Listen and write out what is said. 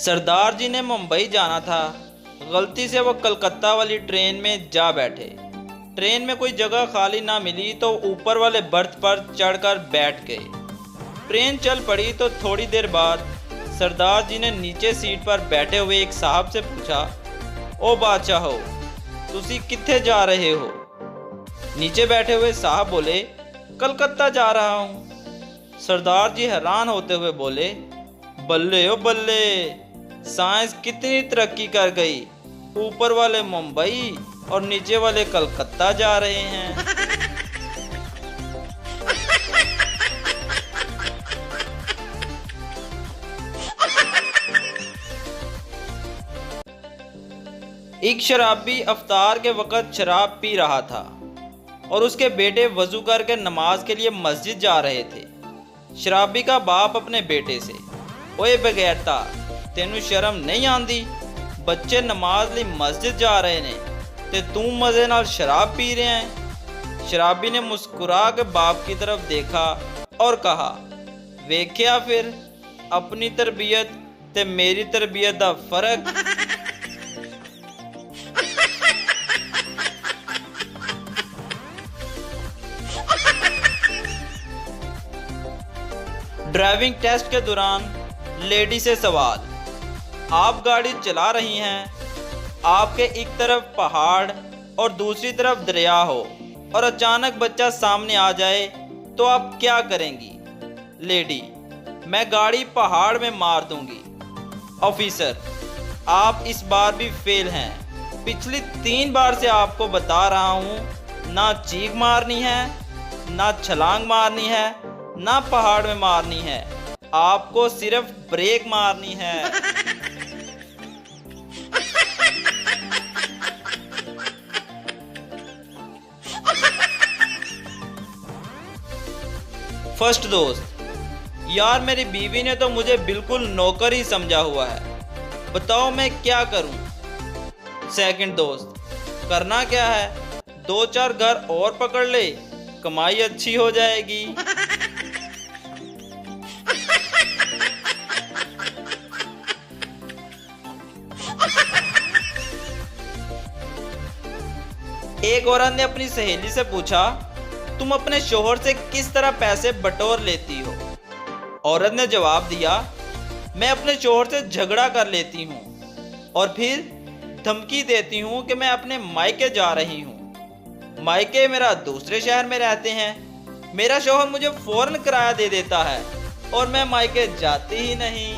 सरदार जी ने मुंबई जाना था। गलती से वो कलकत्ता वाली ट्रेन में जा बैठे। ट्रेन में कोई जगह खाली ना मिली तो ऊपर वाले बर्थ पर चढ़कर बैठ गए। ट्रेन चल पड़ी तो थोड़ी देर बाद सरदार जी ने नीचे सीट पर बैठे हुए एक साहब से पूछा, ओ बादशाहो, तुसी कित्थे जा रहे हो? नीचे बैठे हुए साहब बोले, कलकत्ता जा रहा हूँ। सरदार जी हैरान होते हुए बोले, बल्ले ओ बल्ले, साइंस कितनी तरक्की कर गई, ऊपर वाले मुंबई और नीचे वाले कलकत्ता जा रहे हैं। एक शराबी अफ्तार के वक़्त शराब पी रहा था और उसके बेटे वजू करके नमाज के लिए मस्जिद जा रहे थे। शराबी का बाप अपने बेटे से, ओए बगैरता, तेनू शर्म नहीं आंदी? बच्चे नमाज लिए मस्जिद जा रहे ने ते तू मजे नाल शराब पी रहे हैं। शराबी ने मुस्कुरा के बाप की तरफ देखा और कहा, वेख्या फिर अपनी तरबियत ते मेरी तरबियत दा फर्क। ड्राइविंग टेस्ट के दौरान लेडी से सवाल, आप गाड़ी चला रही हैं, आपके एक तरफ पहाड़ और दूसरी तरफ दरिया हो और अचानक बच्चा सामने आ जाए तो आप क्या करेंगी? लेडी, मैं गाड़ी पहाड़ में मार दूंगी। ऑफिसर, आप इस बार भी फेल हैं। पिछली 3 बार से आपको बता रहा हूँ, ना चीख मारनी है, ना छलांग मारनी है, ना पहाड़ में मारनी है, आपको सिर्फ ब्रेक मारनी है। फर्स्ट दोस्त, यार मेरी बीवी ने तो मुझे बिल्कुल नौकर ही समझा हुआ है, बताओ मैं क्या करूं? सेकंड दोस्त, करना क्या है, 2-4 घर और पकड़ ले, कमाई अच्छी हो जाएगी। एक औरत ने अपनी सहेली से पूछा, तुम अपने शोहर से किस तरह पैसे बटोर लेती हो? औरत ने जवाब दिया, मैं अपने शोहर से झगड़ा कर लेती हूँ और फिर धमकी देती हूँ कि मैं अपने मायके जा रही हूँ। मायके मेरा दूसरे शहर में रहते हैं, मेरा शोहर मुझे फौरन किराया दे देता है और मैं मायके जाती ही नहीं।